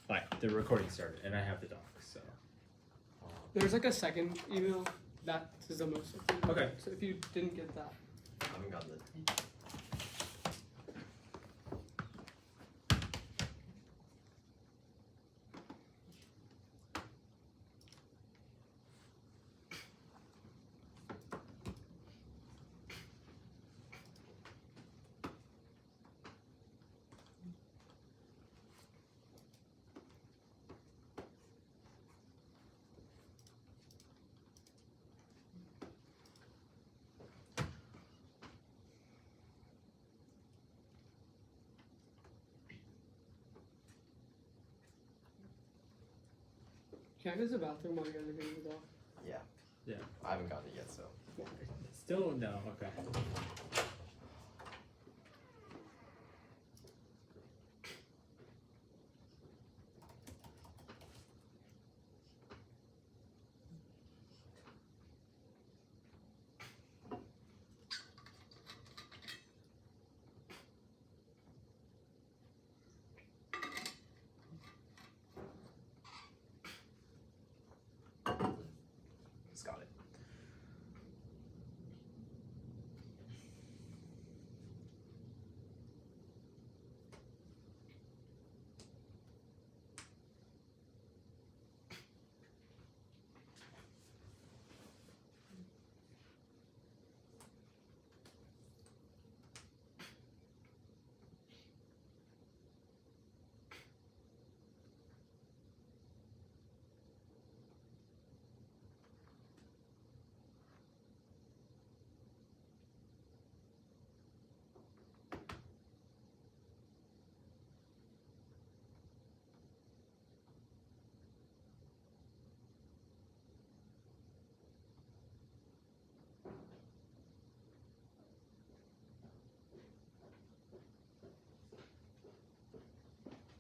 Fine, the recording started, and I have the doc, so. There's like a second email that is the most. Okay. So if you didn't get that. I haven't gotten it. Can I go to the bathroom while you guys are getting the doc? Yeah. Yeah. I haven't gotten it yet, so. Still no, okay. Just got it.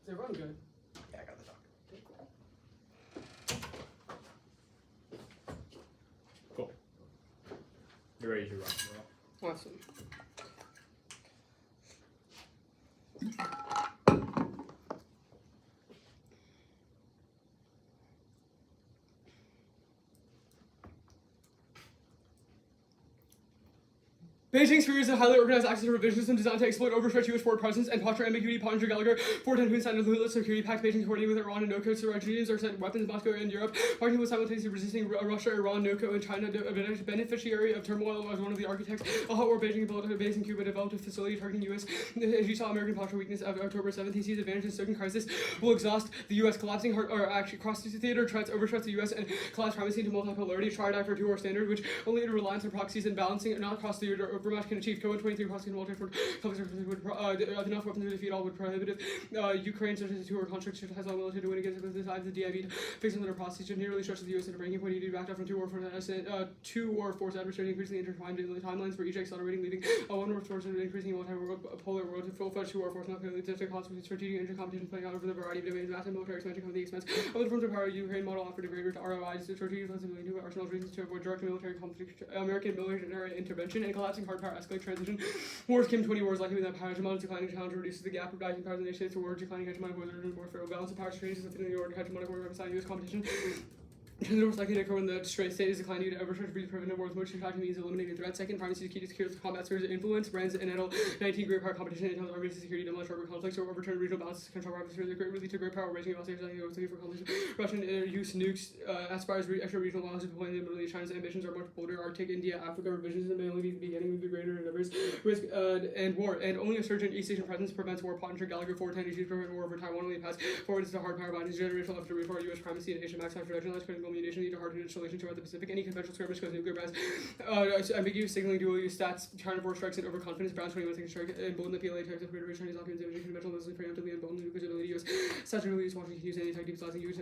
Is everyone good? Yeah, I got the doc. Cool. You're ready to run. Awesome. Beijing's series of highly organized access to revision system designed to exploit overstretched U.S. forward presence and posture ambiguity. Pottinger Gallagher, 410 who signed a Lula security pact. Beijing coordinating with Iran and NOCO to regimes or sent weapons to Moscow and Europe. Party was simultaneously resisting Russia, Iran, NOCO, and China. A beneficiary of turmoil as one of the architects. A hot war Beijing built a base in Cuba, developed a facility targeting U.S. As you saw American posture weakness of October 7th, he sees advantage in stoking crisis will exhaust the U.S. collapsing or actually cross the theater, tries to overstretch the U.S. and collapse primacy to multipolarity, tried after two-war standard, which only in reliance on proxies and balancing not cross the theater overmatch can achieve. 23 prosecuting military conflicts would enough weapons to defeat all would prohibit Ukraine such as a two-war conflict has all military to win against the sides of the DIV facing under process to nearly stretch the U.S. into breaking point. He backed up from two war force adversaries increasingly intertwined in the timelines for each accelerating, leading one war force and increasing multi-polar world to full-fledged two war force not clearly to cause strategic intercompetition playing out over the variety of domains. Massive military expansion come at the expense of the forms of power. Ukraine model offered a greater ROIs, strategic flexibility, new arsenal reasons to avoid direct military conflict, American military intervention, and collapsing hard power escalate transition. Wars Kim 20 wars likely that power hegemony declining challenge reduces the gap of rising powers in the United States to war declining hegemonic wars and more fair balance of power changes within the order hegemonic war beside U.S. competition. The most likely to occur when the state is declining due to overstretch breeds preventive wars, which attacking means eliminating threats. Second, primacy is key to secure the combat spheres of influence, brands, and enable 19 great power competition in terms of army security, demolish urban conflicts, or overturn regional balance, control power spheres, really to great power, raising about for conflicts. Russian use nukes aspires extra regional balance, deploying the ability. China's ambitions are much bolder. Arctic, India, Africa, revisions and mainly the beginning of the greater endeavors, risk and war, and only a surge in East Asian presence prevents war. Pottinger Gallagher 410 issues prevent war over Taiwan only pass forward to hard power bindings, generational effort to reform U.S. primacy and Asian maximum production lines, critical munition, need to hard installation throughout the Pacific. Any conventional skirmish goes nuclear bans. Ambiguous signaling, dual use stats, China force strikes and overconfidence. Brown 21 second strike, embolden the PLA types of greater Chinese occupancy, conventional Muslim preemptively embolden the U.S. Statutorily use Washington use anti-type deep slicing use.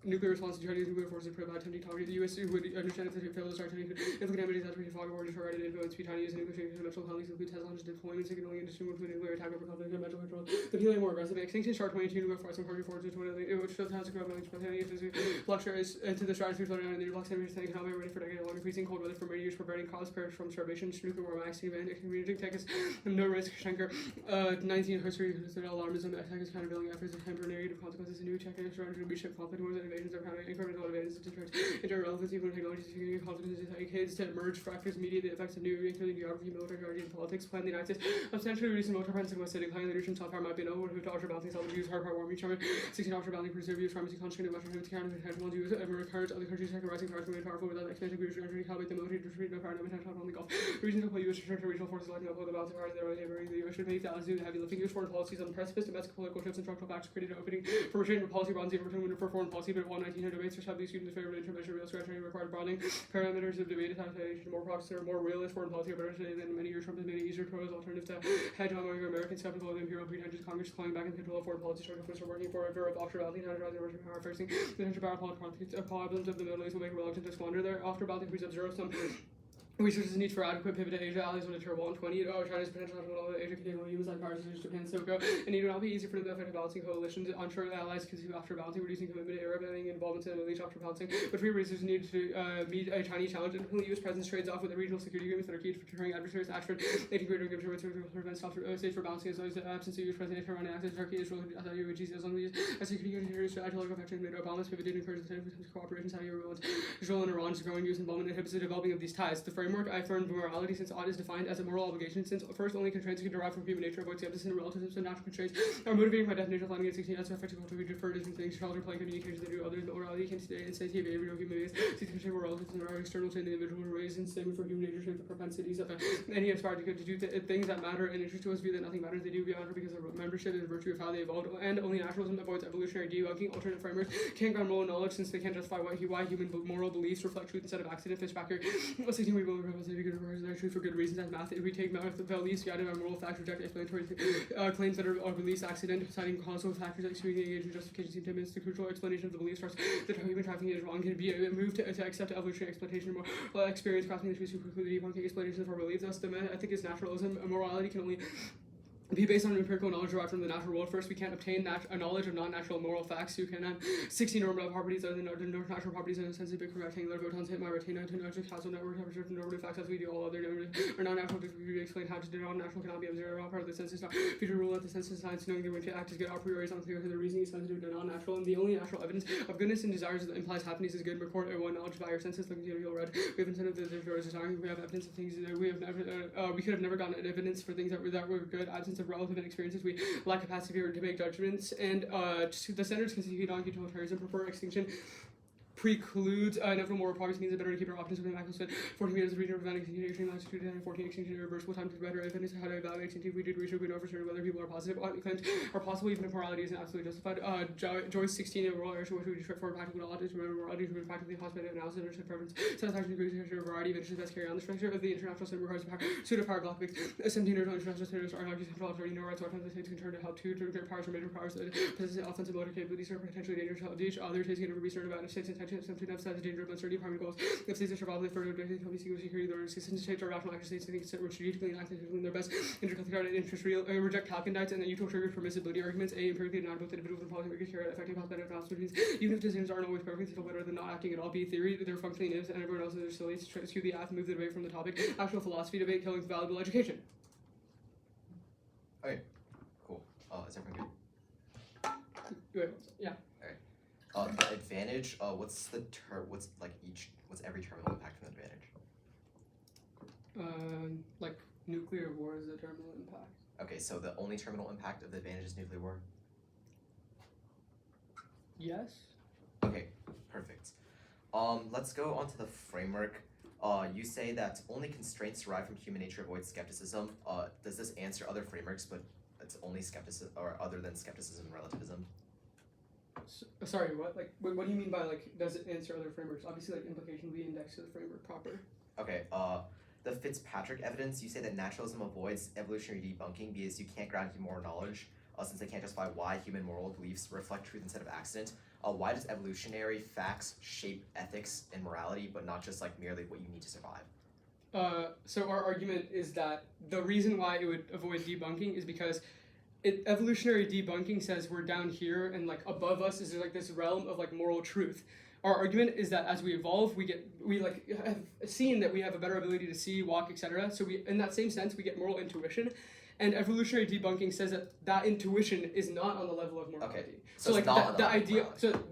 nuclear response to Chinese nuclear forces provide attempting to target the U.S. who would understand if they fail to start taking inflicted damages after fog or destroyed and influence be Chinese nuclear conventional penalties include test launches, deployment, signaling, and distribution of nuclear attack over conflict and conventional control. The feeling more aggressive extinction chart 22 nuclear force and party forces which shows how to grow fluctuates into the stratosphere floating on the blocks and economic ready for decade long increasing cold weather for many years preventing cause from starvation, nuclear war maxing event, community Texas, no risk, Schenker, 19 history, alarmism, attacks, countervailing efforts, and temporary negative consequences, new Czech and strategy, reshape conflict, wars, and invasions of counter incremental advances, distracts, interrelevancy, even technologies, security, consequences, decades to merge factors, media, the effects of new, including geography, military strategy, and politics, plan the United States, substantially reducing military presence in West City, declining leadership, soft power might be known, who to offshore balancing, self-abuse, hard power, warming, charming, 16 offshore balancing, preserve use, pharmacy, constraint, and mushroom, counter, potential, use, recurrence, other countries, second rising powers, remain powerful without expansion, groups, strategy, calibrate the military, distribute no power, no potential on the Gulf, regional play, U.S. regional forces, lighting up the balance of power, in their own neighboring, the U.S. should make the do the heavy lifting, use foreign policies on the precipice, domestic political shifts and structural factors created an opening for restraint policy bonds, even window for foreign policy, but 1900 debates which have these students favor intervention, real scratching required broadening parameters of debate, attachment, more proxy, more realist foreign policy, better today than many years Trump has made it easier to as alternative to hegemonic American skeptical of imperial pretensions, Congress calling back and control of foreign policy structure for working for with offshore balancing, emerging power fixing, potential power problems of the Middle East will make it reluctant to squander their offshore balancing, please observe some researchers need for adequate pivot to Asia, allies will deter 120. China's potential national Asia can take use like powers such as Japan, SOCO, and it will not be easy for them to effect balancing coalitions. Onshore allies continue offshore balancing, reducing commitment to Arab and involvement in the Middle East offshore balancing. But free researchers need to meet a Chinese challenge, and the U.S. presence trades off with the regional security agreements that are key to deterring adversaries. Ashford, making greater agreements to prevent states for balancing as well as the absence of U.S. president Iran access to Turkey, Israel, as long as security guarantees strategy like affection made Obama's pivoted encouraged the cooperation, Saudi Arabia, Israel, and Iran's growing U.S. involvement inhibits the developing of these ties. The framework I affirmed morality, since ought is defined as a moral obligation, since first only constraints can derive from human nature, avoid skepticism and relativism, so natural constraints are motivating by definition, finding it 16 as effective to be deferred as things, shelter, play, communication, that do others, but morality can stay and safety of behavior of human beings, 16 shape relatives and are external to the individual raised and same for human nature, shape the propensities of any aspired to do things that matter and interest to us, view that nothing matters, they do beyond her because of membership and virtue of how they evolved, and only naturalism avoids evolutionary debunking, alternate frameworks can't ground moral knowledge since they can't justify why human moral beliefs reflect truth instead of accident. Fishbacker, 16 we will represent good truth for good reasons as math. If we take math values guided by moral facts, reject explanatory claims that are beliefs accident, citing causal factors like speaking engagement, justification, seem 10 minutes. The crucial explanation of the belief starts that human trafficking is wrong can be moved to accept evolutionary exploitation or more experience, grasping the truth to conclude the debunking explanations of our beliefs. Thus, the ethic is naturalism. Morality can only be based on empirical knowledge derived from the natural world. First, we can't obtain a knowledge of non-natural moral facts. You can have 60 normative properties other than natural properties in a sense of big rectangular photons hit my retina to know causal network temperature normative facts as we do all other normative or non-natural. We explain how to do non-natural cannot be observed. All part of the senses not future rule of the senses science knowing that when to act is good a priori is unclear because the reasoning is sensitive to non-natural, and the only natural evidence of goodness and desires that implies happiness is good. Record one knowledge by our senses looking to feel red. We have incentive that there's desiring. We have evidence of things that we have never we could have never gotten evidence for things that were good. Absence of relevant experiences. We lack capacity to make judgments, and the standards constitute non-utilitarianism, prefer extinction, precludes inevitable moral progress, means it better to keep our options within the maximum split. 14 meters of region preventing continuation longitude and 14 extinction irreversible time to better evidence how to evaluate extinction. If we did research, we know for certain whether people are positive claims are possible even if morality isn't absolutely justified. Joyce 16 in moral issue which we describe for practical knowledge to remember morality to be practically possible analysis and understand preference. Satisfaction degrees to a variety of interests best carry on the structure of the international system requires pseudo-power block 17 or international standards are not central authority, no rights or the states concerned to help to great powers or major powers that possess offensive motor capabilities are potentially dangerous to each other. States can never be certain about states' intentions, simply emphasize the danger of uncertainty, primary goals. If states are probably further objectively public security, there are existence states or rational action states think we're strategically and actively in their best intercollective interest reject Calconites and the usual trigger permissibility arguments. Empirically not both individuals and policy carry out effective cost-benefit analysis. Even if decisions aren't always perfect, still better than not acting at all. B theory, they're functioning is, and everyone else is silly to skew the app, move the debate from the topic. Actual philosophy debate, killing valuable education. Okay, cool. Is everyone good? Wait, yeah. The advantage, what's every terminal impact from the advantage? Like nuclear war is a terminal impact. Okay, so the only terminal impact of the advantage is nuclear war? Yes. Okay, perfect. Let's go on to the framework. You say that only constraints derived from human nature avoid skepticism. Does this answer other frameworks, but it's only skepticism, or other than skepticism and relativism? Sorry, what? Like, what do you mean by, like, does it answer other frameworks? Obviously, like, implication will be indexed to the framework proper. Okay, the Fitzpatrick evidence, you say that naturalism avoids evolutionary debunking because you can't ground more knowledge. since they can't justify why human moral beliefs reflect truth instead of accident, why does evolutionary facts shape ethics and morality, but not just like merely what you need to survive? So our argument is that the reason why it would avoid debunking is because evolutionary debunking says we're down here and like above us is like this realm of like moral truth. Our argument is that as we evolve, we like have seen that we have a better ability to see, walk, etc. So we, in that same sense, we get moral intuition, and evolutionary debunking says that intuition is not on the level of morality. Okay. So like the idea,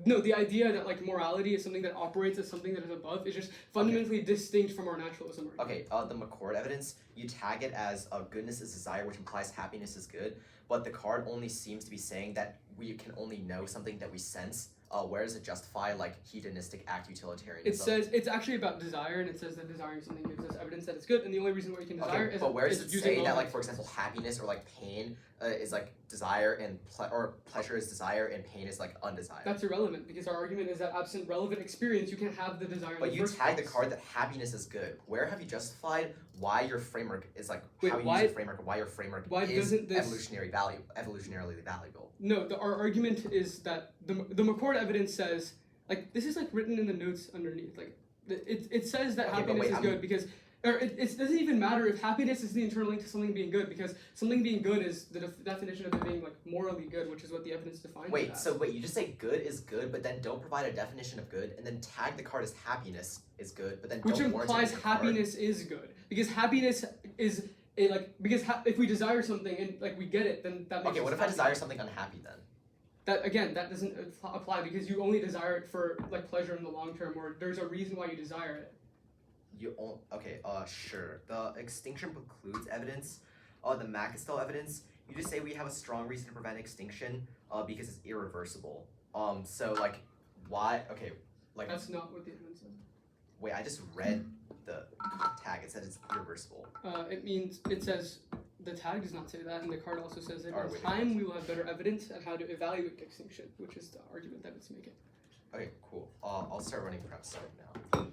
the idea that like morality is something that operates as something that is above is just fundamentally distinct from our naturalism argument. Okay. The McCord evidence, you tag it as goodness is desire, which implies happiness is good, but the card only seems to be saying that we can only know something that we sense. Where does it justify like hedonistic act utilitarianism? It says it's actually about desire, and it says that desiring something gives us evidence that it's good, and the only reason why you can desire is. But where does it say that, like, for logic. example, happiness or like pain is like desire and or pleasure is desire and pain is like undesired? That's irrelevant because our argument is that absent relevant experience, you can have the desire. But you tag the card that happiness is good. Where have you justified why your framework is like how you use your framework, and why your framework is evolutionarily valuable? No, our argument is that the McCord evidence says, like, this is like written in the notes underneath, like it says that happiness is good because, or it doesn't even matter if happiness is the internal link to something being good, because something being good is the definition of it being like morally good, which is what the evidence defines. Wait, so you just say good is good, but then don't provide a definition of good, and then tag the card as happiness is good, but then which don't warrant it implies in the card. happiness is good because happiness is if we desire something and like we get it, then that makes Okay, what us if I happy. desire something unhappy then? That again, that doesn't apply because you only desire it for like pleasure in the long term, or there's a reason why you desire it. Sure. The extinction precludes evidence. The Macastel evidence, you just say we have a strong reason to prevent extinction, because it's irreversible. So like, why? Okay, like. That's not what the evidence says. Wait, I just read the tag. It says it's irreversible. It says the tag does not say that, and the card also says that in wait, time we will have better evidence on how to evaluate extinction, which is the argument that it's making. Okay, cool. I'll start running preps right now.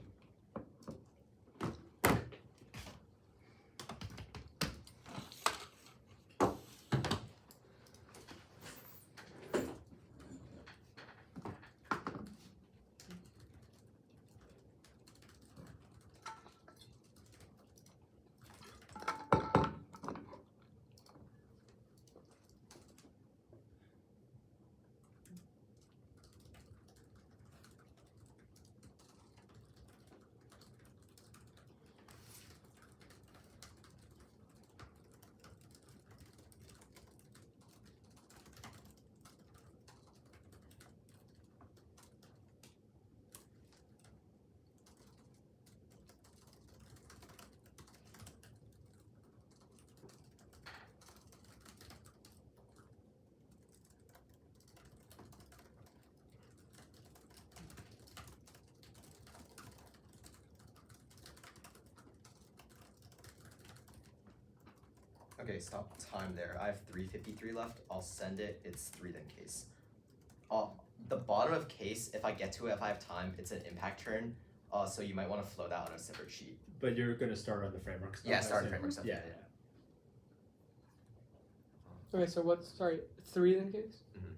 Okay, stop time there. I have 3:53 left. I'll send it. It's 3 then case. The bottom of case, if I get to it, if I have time, it's an impact turn. So you might want to flow that on a separate sheet. But you're gonna start on the framework stuff. Yeah, start on the framework stuff. Yeah. Okay, so what's 3 in case? Mhm.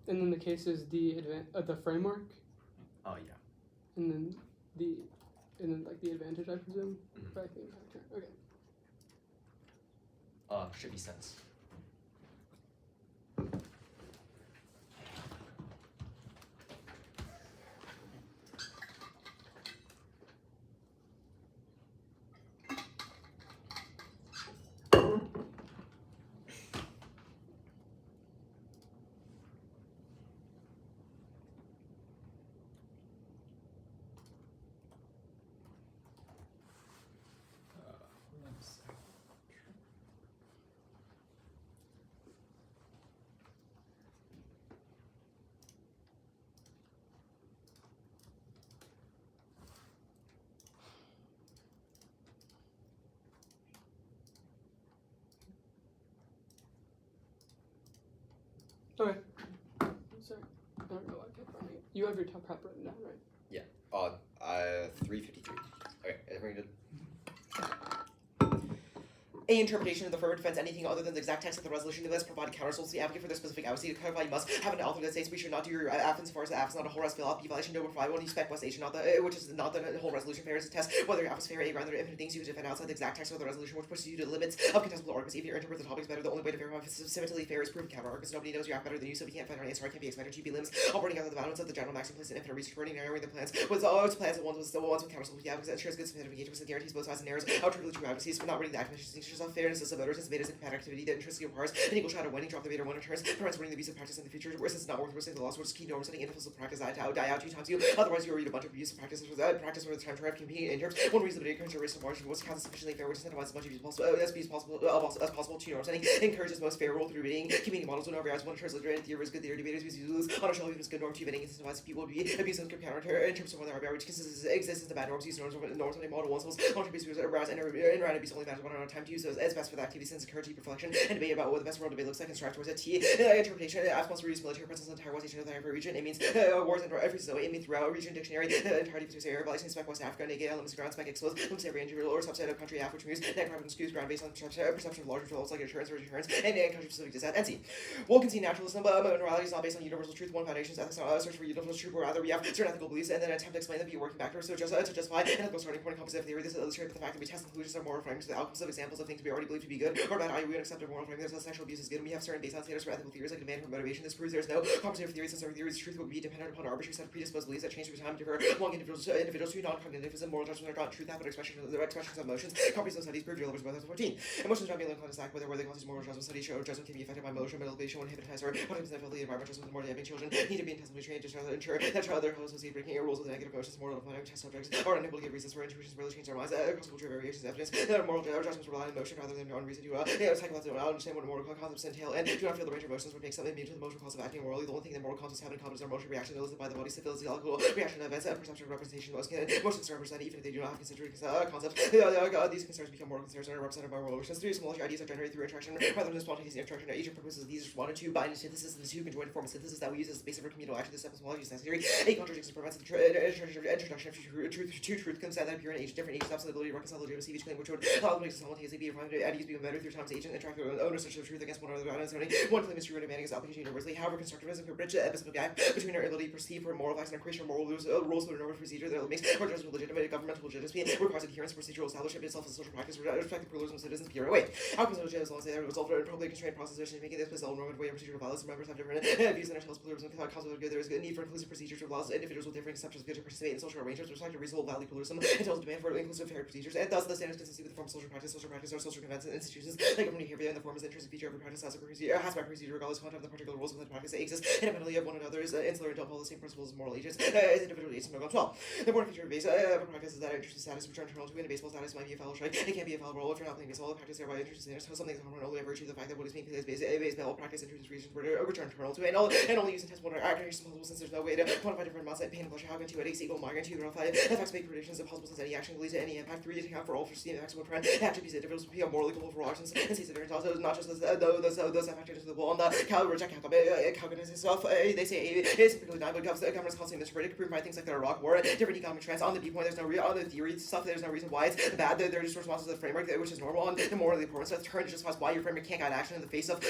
And then the case is the framework, Oh yeah. and then like the advantage, I presume. Mhm. Right, the impact turn. Okay. Should be sense. Okay. Sorry, I don't know why I kept running. You have your top prep written down, right? 3:53. Okay, everything good? A interpretation of the affirmative defense anything other than the exact text of the resolution list provide countersols to the advocate for their specific advocacy. To clarify, you must have an author that states we should not do your affirmation as far as the affirmation not a whole rest fill out. B violation no provide one. You spec West H, not the which is not the whole resolution fair is a test whether your affirmation fair A rather infinite things you defend outside the exact text of the resolution, which pushes you to the limits of contestable arguments. If you interpret the topics better, the only way to verify if it's symmetrically fair is proof counter arguments. Nobody knows your act better than you, so we can't find our answer. I can't be expected to be limits. All burning out of the balance of the general maximum place and infinite research burning narrowing the plans with all its plans at once with countersols with the advocates ensures good substantive engagement and guarantees both sides and narrows how truly true advocacies for not reading the actions distinctions of fairness of voters and betas and compatible activity that intrinsically requires an equal shot of winning, drop the beta one returns, prevents winning the abuse of practice in the future, whereas it's not worth risking the loss, which is key norm setting intervals of practice die out 2 times you. Otherwise, you read a bunch of abuse of practice practice where the time to have competing in terms. One reason the data current race of margin was counted sufficiently fair, which incentivizes as much abuse as possible to norm setting, encourages most fair rule through bidding, competing models when overrides one turns literate theory is good theory debaters use lose on a show even is good norm to bidding incentivizes people to be abuse and counter in terms of whether are which exists in the bad norms use norms when a model once was on abuse arouse and around abuse only matters one on time to use so as best for the activity since encourage deep reflection and debate about what the best world debate looks like and strive towards a T interpretation as possible reduce military presence in the entire West Asian and region. It means wars and every so it means throughout a region dictionary the entirety of area violating spec West Africa negate elements ground spec exposed limits every individual or subset of country which means net carbon skews ground based on perception of larger results like insurance or deterrence and country specific dissent and C. We'll concede naturalism but morality is not based on universal truth. One foundation's ethics not search for universal truth, but rather we have certain ethical beliefs and then attempt to explain them via working backwards so just to justify an ethical starting point in compositive theory. This is illustrated by the fact that we test conclusions are moral frames to the outcomes of examples of things we already believe to be good or bad. We would accept a moral frame that says sexual abuse is good and we have certain baseline standards for ethical theories like demand for motivation. This proves there is no compositive theory since our theory's truth would be dependent upon arbitrary set of predisposed beliefs that change through time differ among individuals who non-cognitive and moral judgment are not truth but expressions of emotions. Comprehensive studies prove your levels by 2014. Emotions not being linked on this act whether they cause moral judgment studies show judgment can be affected by emotion, motivation, when hypnotized or sometimes the environment judgment more damaging children need to be intensively trained to ensure that child their associate breaking rules with negative emotions. Moral defining test subjects are unable to give reasons for intuitions really change their minds across culture variations evidence that moral judgments rely on emotion rather than on reason to psychologically understand what moral concepts entail and do not feel the range of emotions would make something immune to the emotional cause of acting morally. The only thing that moral concepts have in common is their emotional reaction elicited by the body's physiological reaction to events and perception of representation. Emotions are represented even if they do not have considered concepts. These concerns become moral concerns and are represented by moral emotions. 3 small ideas are generated through interaction rather than spontaneous interaction. Each of purposes these responded to by antithesis. The two conjoined form of synthesis that we use as the basis for communal action. This step is necessary. A contradiction prevents the introduction of truth concept that appear in different agents. The ability to reconcile legitimacy of each claim, which would simultaneously be refined and use being better through times agent and track their own ownership of truth against one another. One claim is true and demanding is application universally. However, constructivism can bridge a specific gap between our ability to perceive for moral facts and our creation of moral rules for a normative procedure that makes our judgment legitimate. Governmental legitimacy requires adherence to procedural establishment itself as a social practice, respect the pluralism of citizens, peer away. Outcomes of legitimacy as long as they result in appropriately constrained process making this place all normative way of procedural violence. Members have different views and ourselves pluralism without cause of good. There is a need for inclusive procedures to allow individuals with different exceptions to participate in social arrangements, respect a reasonable value pluralism, entails demand for inclusive fair procedures, and thus the standards consistent with the form of social practice are social conventions and institutions like government behavior in the form is intrinsic feature of a practice has by procedure regardless of the particular rules within the practice. They exist independently of one another is insular and don't follow the same principles as moral agents as individual agents no 12. The important feature of base of a practice is that interest status return internal to win a baseball status might be a foul strike. It can't be a foul role if you're not playing baseball. The practice thereby interest status so something is harmful only by virtue of the fact that what is being played is baseball practice interest regions were return internal to and only use intense one actions possible since there's no way to quantify different amounts of pain and pleasure. How can 2 at x equal migraine 2 verify effects make predictions impossible since any action leads to any impact. 3 to account for all foreseen effects will trend attributes individuals will be morally culpable for actions and states of variance also not just those that factor into the wall on the calculus itself. They say it is typically not, but governments constantly misread prove by things like the Iraq War, different economic trends on the B point. There's no on the theory stuff. There's no reason why it's bad. They're just responses to the framework, which is normal and the morally important. So turn justifies why your framework can't guide action in the face of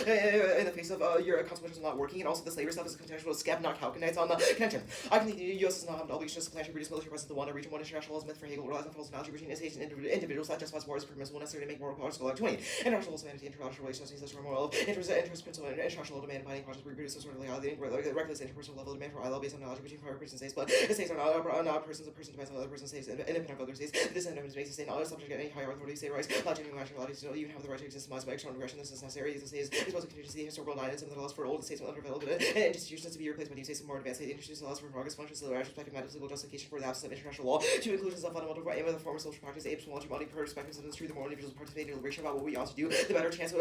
your consequences not working, and also the slavery stuff is a contextual skep, not calculates on the contention. I can think the U.S. does not have an obligation to supplant reduce military presence to one region. One international law is myth for Hegel relies on false analogy between states and individuals that justifies war as permissible necessary to make moral progress. 20. International law humanity, international relations, such as moral interest principle and international demand binding process reproduce sort of legality, reckless interpersonal level demand for ILO based on knowledge between private person states, but the states are not persons. A person depends on other person's states independent of other states. This independence makes the state not subject to any higher authority. State rights, not genuine nationality, to even have the right to exist by external aggression. This is necessary. The state is supposed to contingency historical guidance and the laws for old states will underdeveloped and institutions to be replaced by new states and more advanced state institutions allows for progress functions to the respective metaphysical justification for the absence of international law to include as a fundamental aim of the form of social practice apes from body perspectives and it's true the more individuals participate in deliberation about what we ought to do the better chance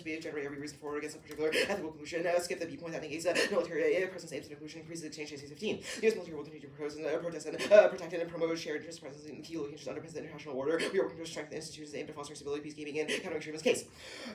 we generate every reason for or against a particular ethical conclusion. Skip the B point that negates military presence aims and inclusion increases exchange in 15. The U.S. military will continue to protest and protect and promote shared interest presence in key locations underpins the international order. We are working to strengthen institutions aimed at fostering stability, peacekeeping, and countering extremist case.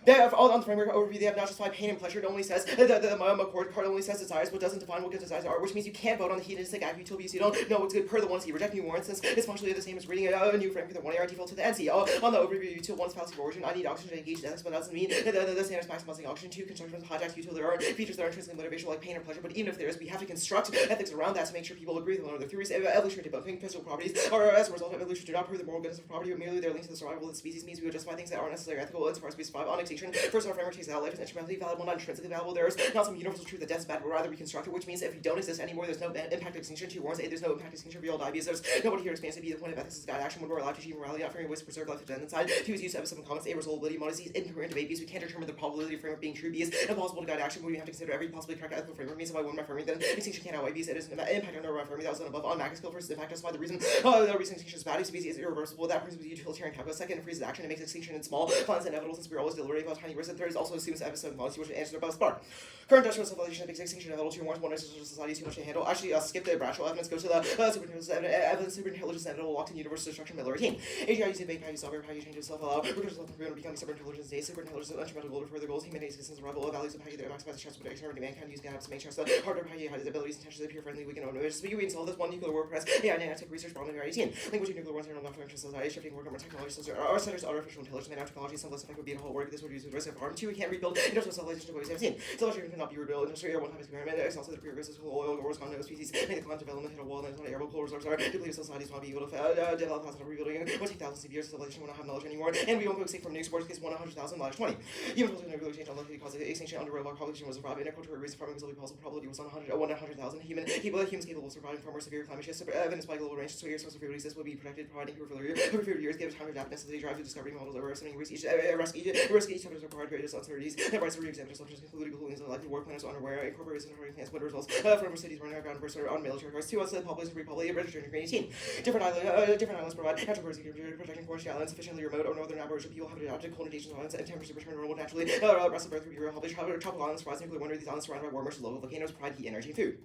On the framework overview, they have not justified pain and pleasure. It only says the McCord card only says desires, but doesn't define what good desires are, which means you can't vote on the hedonistic act utility so you don't know what's good per the 1C. Rejecting warrants since it's functionally the same as reading a new framework with a 1 AR default to the NC. On the overview, util 1's galaxy of origin. I need oxygen to engage ethics, but that doesn't mean that the standards maximizing oxygen to construction hijack until there are features that are intrinsically motivational like pain or pleasure. But even if there is, we have to construct ethics around that to make sure people agree with one of their theories. Evolutionary debunking physical properties are as a result of evolution do not prove the moral goodness of property, but merely their link to the survival of the species means we will justify things that aren't necessarily ethical insofar as we survive on extinction. First, our framework takes out life is instrumentally valuable, not intrinsically valuable. There is not some universal truth that death is bad, but rather we construct it, which means if we don't exist anymore, there's no impact of extinction. 2 warns, there's no impact of extinction. We all die because there's nobody here expands to be the point of ethics is guide action when we're allowed to achieve morality, not fearing ways to preserve life to death inside. 2 is use of some comments. A resolvability modesty is incoherent debate because we can't determine the probability of framework being true because impossible to guide action when we have to consider every possibly correct ethical framework means if I win my framework then extinction can't outweigh because it is an impact on our framework that was done above on macro scale. First, impact justify the reason extinction is bad is because it's irreversible. That brings with utilitarian calculus. Second, it freezes action and makes extinction in small plans inevitable since we're always deliberating about tiny risks. And third, is also assumes episode modesty which answers about spark. Current industrial civilization makes extinction inevitable. 2 warns, 1 is society is too much to handle. Actually, skip the Bradshaw evidence, go to the superintelligence inevitable locked in universe destruction middle routine. AGI using make how you solve how you change yourself allow recursive self improvement becoming superintelligence state. Superintelligence is instrumental goal to further goals. Humanity existence rival values of how you maximize the chance of external mankind use gaps to make chance the harder how you hide his abilities intentions appear friendly we can own it. So we install this one nuclear war press. AI nanotech research problem in 18. Language nuclear wars internal not interest society shifting work over technology our centers artificial intelligence nanotechnology some less effect would be a whole work. This would use the risk of harm. 2 we can't rebuild industrial civilization to what we have seen. Civilization cannot be rebuilt. Industry one time experiment. It's also the prerequisites of oil wars on no species. Make the climate development hit a wall and it's not airable coal reserves are depleted societies will not be able to develop fast enough rebuilding. It will take thousands of years. Civilization will not have knowledge anymore. And we won't go safe from nukes. Worst case 100,000 -20. Even if nuclear exchange unlikely to cause extinction under robot population was surviving. In a culture reason farming was only possible. Probability was 100,000. Humans capable of surviving from more severe climate shifts. Evidence by global range. So your source of food exists will be protected, providing for every few years. Give time to adapt necessity drive to discovery models over assuming risk each time is required greatest uncertainties. That rights to re-examine assumptions including conclusions of likely war planners unaware incorporates and plans what results from cities running around versus on military cars. 2 outside population republic registered in 18. Different islands provide natural protecting forest islands sufficiently remote or northern Aboriginal people have adapted colonization islands and temperatures return normal naturally. Rest of Earth would be real published. Tropical islands rise nuclear winter. These islands surrounded by warm oceans, local volcanoes provide heat, energy, and food.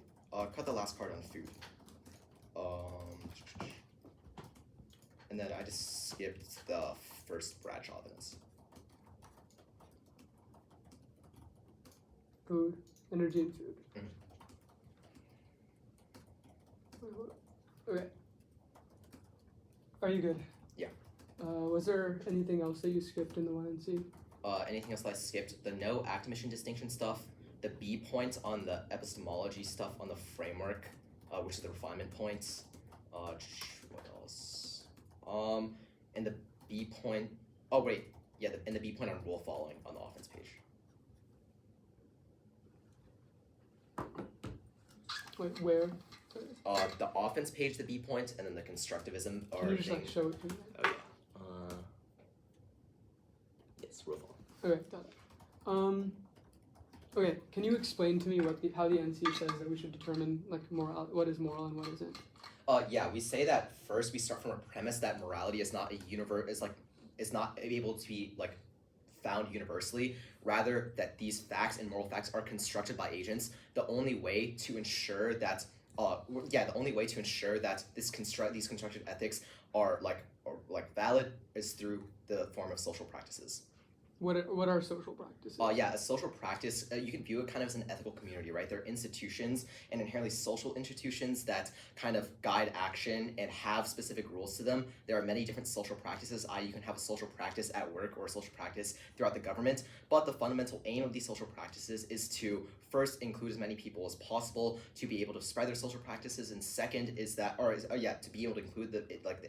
Cut the last card on food. And then I just skipped the first Bradshaw evidence. Food, energy, and food. Okay. Are you good? Yeah. Was there anything else that you skipped in the Y&C? Anything else I skipped? The no act mission distinction stuff, the B point on the epistemology stuff on the framework, which is the refinement points. What else? And the B point. Oh wait, yeah, and the B point on rule following on the offense page. Wait, where? The offense page, the B point, and then the constructivism. Can you just like show it to me? Oh yeah. Yes, rule following. Okay, got it. Okay, can you explain to me how the NC says that we should determine like what is moral and what isn't? Yeah, we say that first we start from a premise that morality is not is not able to be like found universally, rather that these facts and moral facts are constructed by agents. The only way to ensure that these constructed ethics are valid is through the form of social practices. What are social practices? Yeah, a social practice, you can view it kind of as an ethical community, right? They're institutions and inherently social institutions that kind of guide action and have specific rules to them. There are many different social practices, you can have a social practice at work or a social practice throughout the government, but the fundamental aim of these social practices is to first include as many people as possible to be able to spread their social practices, and second is that, to be able to include the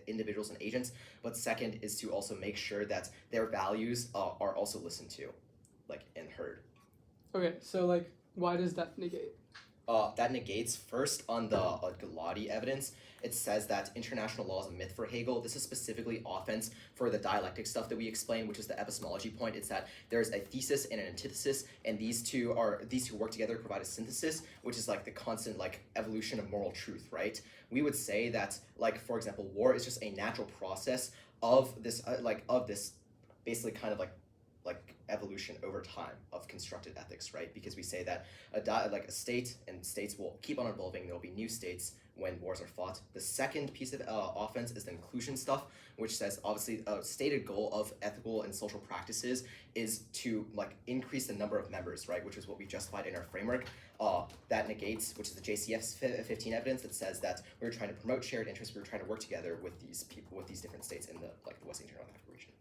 individuals and agents, but second is to also make sure that their values are also listened to, and heard. Okay, so why does that negate? That negates first on the Galati evidence. It says that international law is a myth for Hegel. This is specifically offense for the dialectic stuff that we explained, which is the epistemology point. It's that there's a thesis and an antithesis, and these two work together to provide a synthesis, which is the constant evolution of moral truth, right? We would say that, for example, war is just a natural process of this basically kind of evolution over time of constructed ethics, right? Because we say that a state and states will keep on evolving. There will be new states when wars are fought. The second piece of offense is the inclusion stuff, which says obviously a stated goal of ethical and social practices is to increase the number of members, right? Which is what we justified in our framework. That negates, which is the JCF's 15 evidence that says that we're trying to promote shared interests. We're trying to work together with these people, with these different states in the West Asian North Africa region.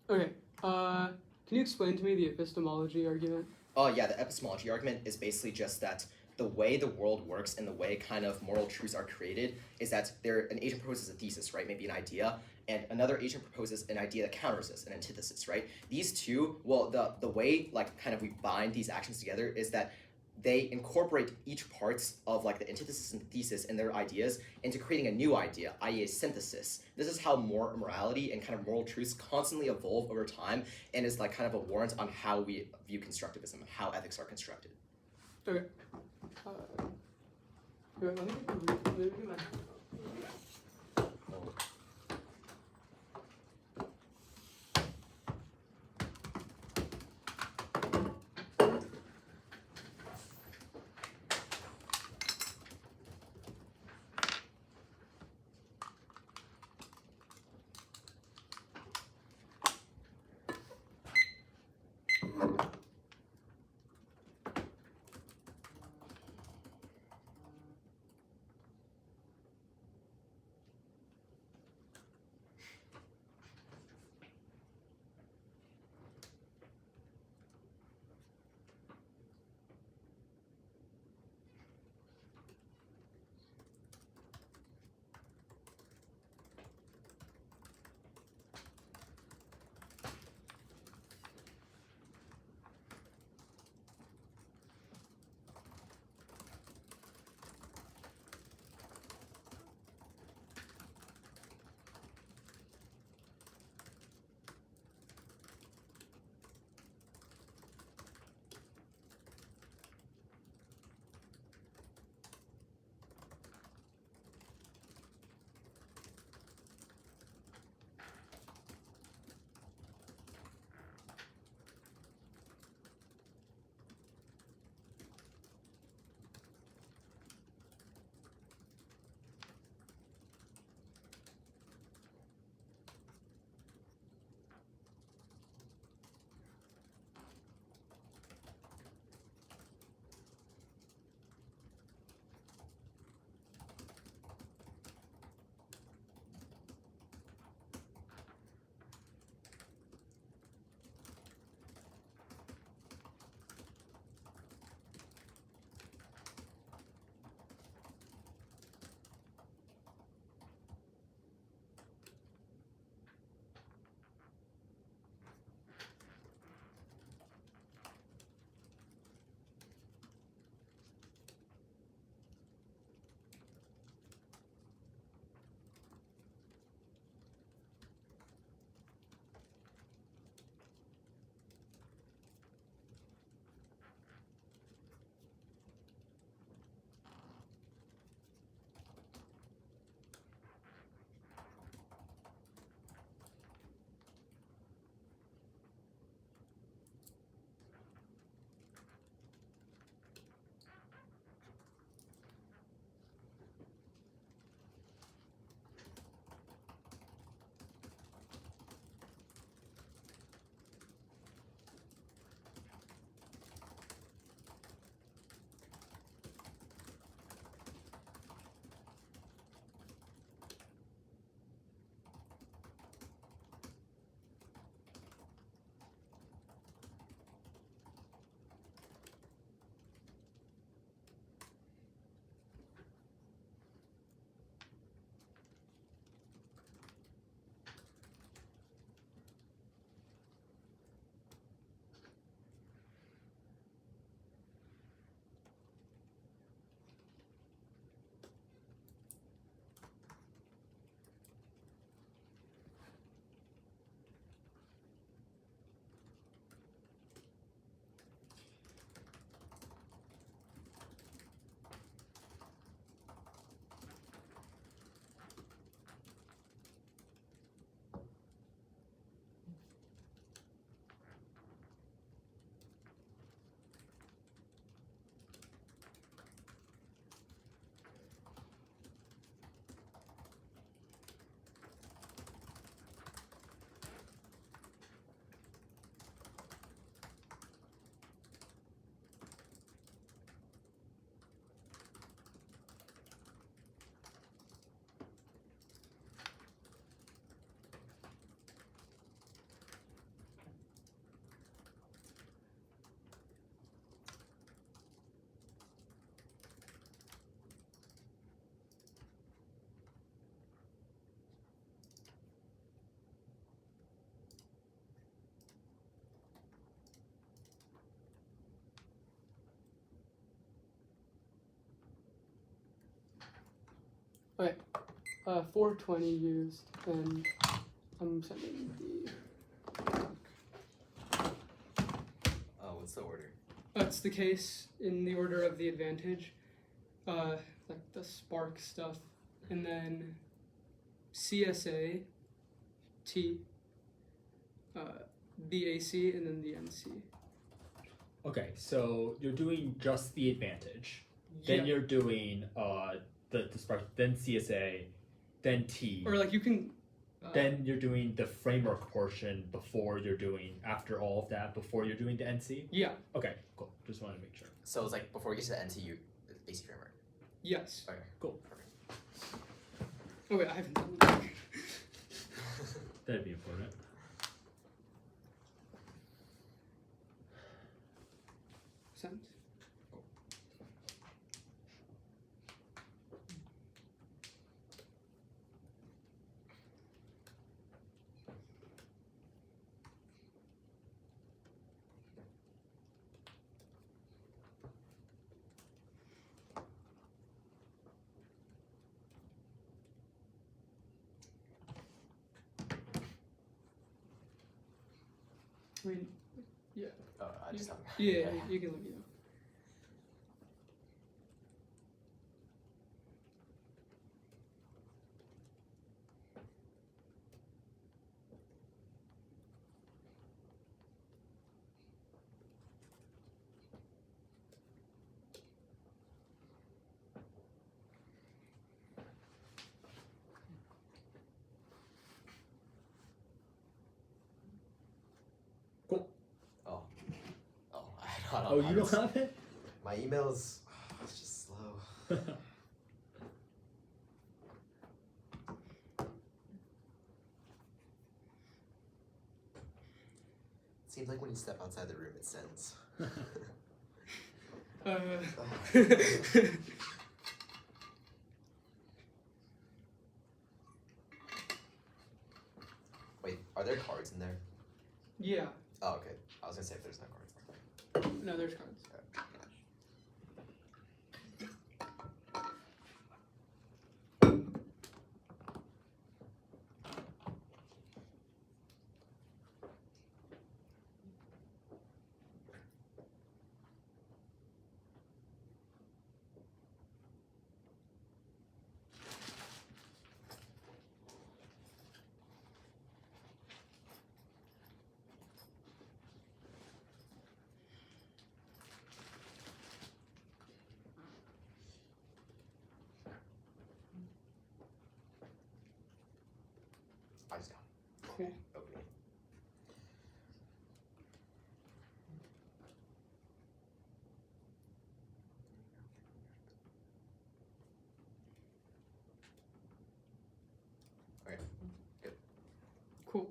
Okay. Can you explain to me the epistemology argument? Yeah, the epistemology argument is basically just that the way the world works and the way kind of moral truths are created is that an agent proposes a thesis, right? Maybe an idea, and another agent proposes an idea that counters this, an antithesis, right? These two, well, the way like kind of we bind these actions together is that they incorporate each parts of like the antithesis and thesis and their ideas into creating a new idea, i.e. a synthesis. This is how morality and kind of moral truths constantly evolve over time and is like kind of a warrant on how we view constructivism and how ethics are constructed. Okay. Let me get my... Okay. 420 used, and I'm sending the. What's the order? That's the case in the order of the advantage. Like the spark stuff, and then CSA, T, BAC, and then the NC. Okay, so you're doing just the advantage. Then you're doing the spark, then CSA, then T. Or like you can. Then you're doing the framework portion before you're doing, after all of that, before you're doing the NC? Yeah. Okay, cool. Just wanted to make sure. So it's like before we get to the NTU, AC framework. Yes. Okay, Cool. perfect. Oh wait, I haven't done that. That'd be important. Sent. I mean, yeah. Oh, I just have. Yeah, you can let me know. Oh, you don't have it? My email's it's just slow. Seems like when you step outside the room, it sends. Wait, are there cards in there? Yeah. Oh, okay. I was gonna say if there's no cards. No, there's cards. I just got it. Cool. Opening. Okay, good. Cool.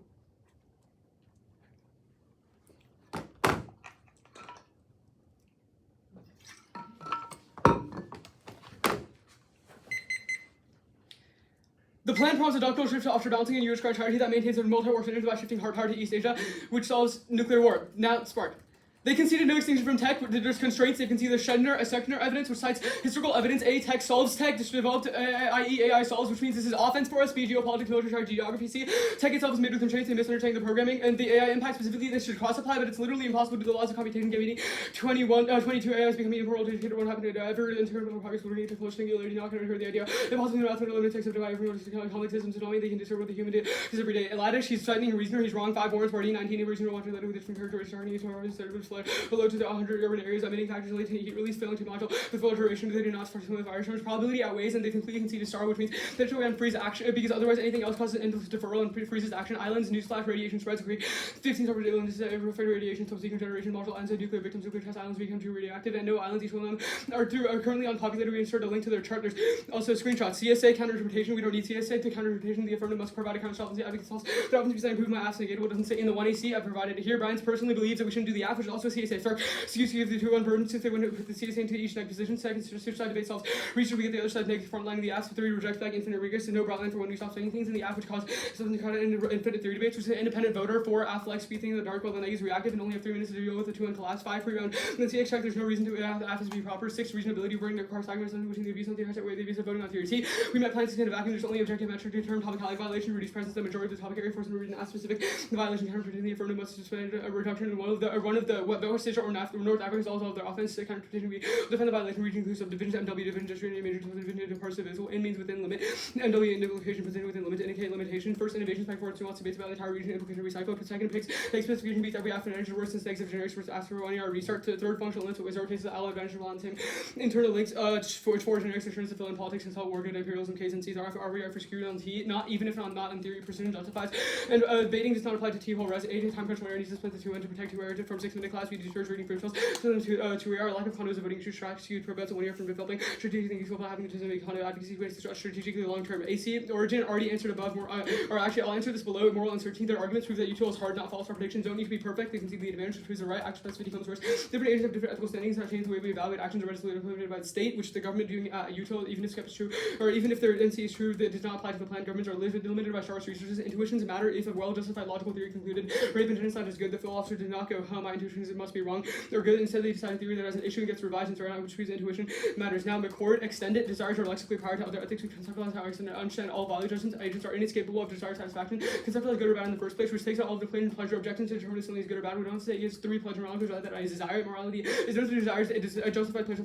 The plan prompts a doctoral shift to offshore balancing and U.S. ground hierarchy that maintains a multi-war synergy by shifting hard power to East Asia, which solves nuclear war. Now, spark. They conceded no extinction from tech, but there's constraints. They concede the Schechner evidence, which cites historical evidence. A, tech solves tech, just developed, i.e. AI solves, which means this is offense for us. B, geopolitics, military, geography. C, tech itself is made with constraints and misunderstanding the programming. And the AI impact specifically, this should cross-apply, but it's literally impossible to do the laws of computation given 22 AIs becoming important to educate what happened to ever integrate progress will need to close singularity, not going to hurt the idea. Impossible to mathematical limit text of divide everyone to complex systems, so they can disturb what the human did every day. Eladdis, he's threatening a reasoner, he's wrong. 5 warrants, party 19, a reasoner watching letter with different characteristics, starting to instead of flood below to the 100 urban areas, emitting factors related to heat release, failing to module with full duration, they do not spark with fire storms. Probability outweighs, and they completely concede a star, which means that it can freeze action, because otherwise anything else causes endless deferral and freezes action. Islands, newsflash, radiation spreads, agree. 15 separate islands, radiation, subsequent generation, module ends, and nuclear victims, nuclear test islands become too radioactive, and no islands, each one of them are currently unpopulated. We insert a link to their chart. There's also a screenshot. CSA counter-interpretation. We don't need CSA to counter-interpretation. The affirmative must provide a counter-solvency. Advocates also that happens to be saying, prove my ass negated. What doesn't say in the 1AC I provided it here. Brian personally believes that we shouldn't do the app, which is also also CSA start. CSA the 2-1 burden since they went with the CSA into each neck position. Second, switch side debate solves. Reach we get the other side negative front line of the app. So 3 reject back infinite regress. So no broad line for when we stop saying things in the app, which cause something kind of infinite theory debates. Which is an independent voter. 4 afflex speed thing in the dark while the neg is reactive and only have 3 minutes to deal with the 2-1 collapse. 5 free round. And then CX check. There's no reason to the app is to be proper. 6 reasonability. Bring their car segments between the abuse and the way the abuse of voting on theory. C. We met plans to stand a vacuum. There's only objective metric to determine topicality violation. Reduce presence the majority of the topic area force and read an specific. The violation terms within the affirmative must suspend a reduction in one of the West Asia or North Africa also of their offense. The counterposition we defend the violation region inclusive divisions, MW division, distributed major division to parts of visible in means within limit. MW implication presented within limit to indicate limitation. First, innovations by forward wants to base about the entire region implication recycle. Second, picks take specification beats every after energy worse than stakes of generics versus after 1 year restart. To third, functional limits with takes the allied advantage on the same internal links. For generics assurance to fill in politics and sell war good imperialism case and C's RVR for security on T. Not even if not in theory precision justifies. And baiting does not apply to T whole res. 8 time crunch where needs to split the 2 to protect 2 error from 6 minute class. We discourage reading for themselves. So to AR lack of condos of voting issue tracks you prevents 1 year from developing strategic thinking skill by having to make condo advocacy ways to strategically long term. AC origin already answered above more or actually I'll answer this below. Moral uncertainty. Their arguments prove that util is hard, not false. Our predictions don't need to be perfect. They can see the advantage which proves the right action specificity comes first. Different agents have different ethical standings that change the way we evaluate actions are legislated by the state, which the government doing util, even if skep is true, or even if their NC is true, that does not apply to the plan. Governments are limited by sharp resources. Intuitions matter if a well-justified logical theory concluded rape and genocide is good. The philosopher did not go, my intuitions it must be wrong. They're good. Instead, they decide a theory that has an issue and gets revised and thrown out, which proves intuition matters. Now, McCord, extended desires are lexically prior to other ethics. We conceptualize how I understand all value judgments. Agents are inescapable of desired satisfaction. Conceptualize good or bad in the first place, which takes out all of the claim and pleasure objections to determine if something is good or bad. We don't say yes, 3 pleasure morality, that I desire it. Morality is those desires. It is a justified pleasure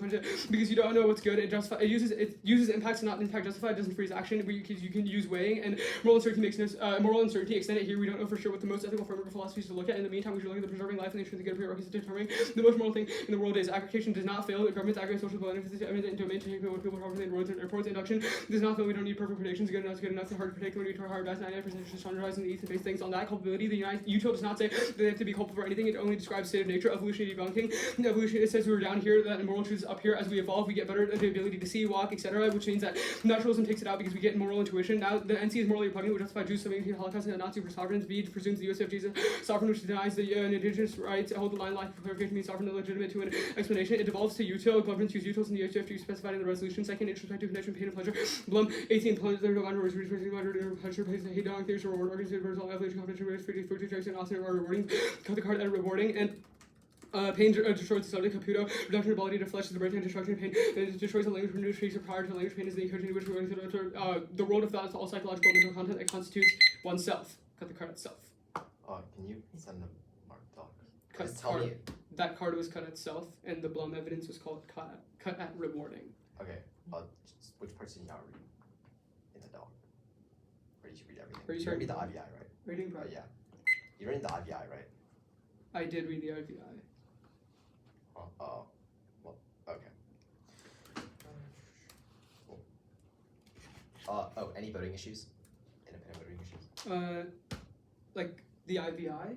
because you don't know what's good. It uses impacts, not impact justified. It doesn't freeze action. But you can use weighing and moral uncertainty makes no moral uncertainty extended here. We don't know for sure what the most ethical framework of philosophy is to look at. In the meantime, we should look at the preserving life and the intrinsic good prerequisites determining the most moral thing in the world is aggregation does not fail. The government's aggregate social benefits is evident in domain to take what people properly in roads and airports. Induction does not fail. We don't need perfect predictions. Good enough is good enough. It's hard to predict. We need to hard best 99% just standardizing the base things on that culpability. The util does not say they have to be culpable for anything. It only describes state of nature. Evolution debunking. Evolution it says we were down here, that moral truth is up here. As we evolve, we get better at the ability to see, walk, etc. Which means that naturalism takes it out because we get moral intuition. Now the NC is morally repugnant. We justify Jews submitting to the Holocaust and the Nazi for sovereigns. B presumes the USF Jesus sovereign, which denies the indigenous right to hold the line. Lack of clarification means sovereign and legitimate to an explanation. It devolves to util. Governments use utils in the USF to specified in the resolution. Second, introspective connection, pain and pleasure. Blum 18 plunge there divine words reducing pleasure pays the hate dog there's reward organization personal evolution competition race food checks and austin are rewarding cut the card at rewarding and pain destroys the subject, Caputo, reduction of ability to flesh is the breakdown, destruction of pain, and it destroys the language, reduces trace prior to the language, pain is the encouraging which the world of thought is all psychological mental content that constitutes oneself. Cut the card itself. Can you send a marked doc? Cut Tell card. me. That card was cut itself, and the Blum evidence was called cut at rewarding. Okay, which parts did you not read in the doc? Or did you read everything? Are you You starting read the IVI, right? Reading part. Yeah. You read the IVI, right? I did read the IVI. Well, okay. Cool. Any voting issues? Independent voting issues? Like the IVI?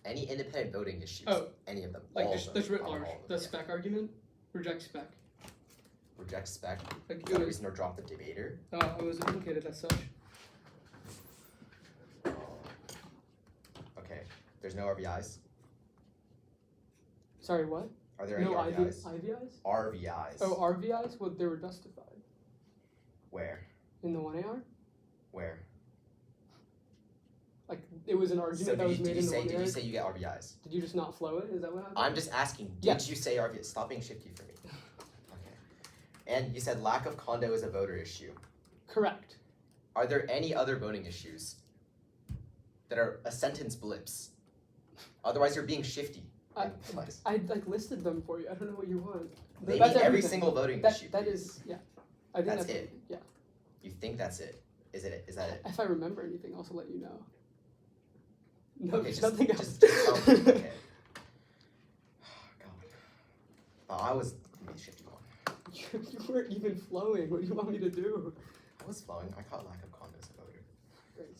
Any independent voting issues? Oh. Any of them? Like all of them. that's writ All large. of them, The yeah. spec argument? Reject spec. Reject spec? Like, Is that a reason to drop the debater? I was implicated as such. Okay. There's no RVIs? Sorry, what? Are there any No RVIs? IVIs? RVIs. Oh, RVIs? Well, they were justified. Where? In the 1AR? Where? Like, it was an argument So that was made in the 1AR. did you say you get RVIs? Did you just not flow it? Is that what happened? I'm just asking, did Yes. you say RVIs? Stop being shifty for me. Okay. And you said lack of condo is a voter issue. Correct. Are there any other voting issues that are a sentence blips? Otherwise, you're being shifty. I like listed them for you. I don't know what you want. Maybe That's every everything. single voting That issue. is, yeah. I think That's that's it? Yeah. You think that's it? Is that it? If I remember anything, I'll also let you know. No, Okay, there's just, nothing else. just tell me. Okay. God. I was the shifty one. You weren't even flowing. What do you want me to do? I was flowing. I caught lack of condo as a voter. Great.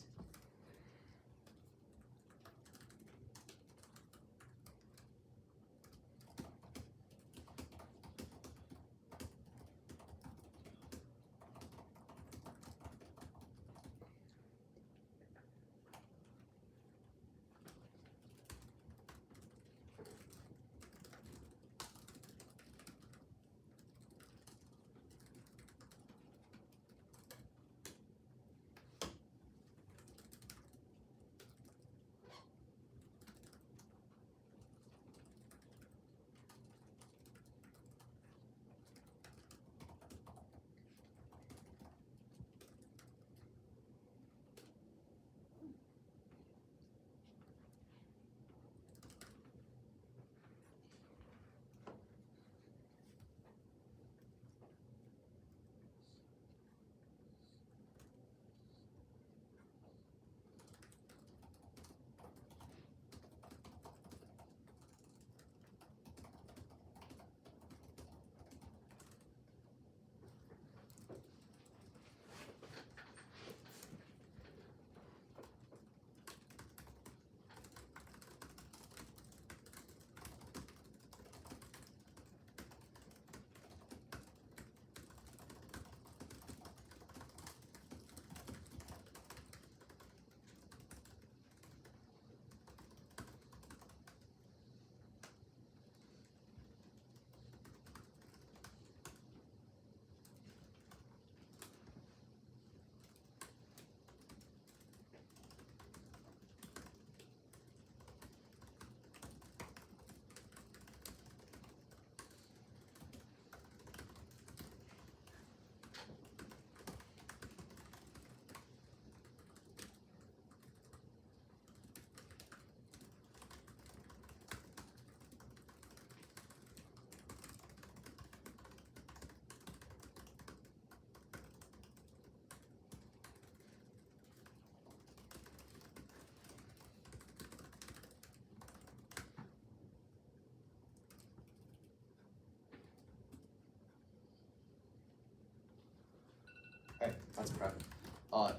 let's prep.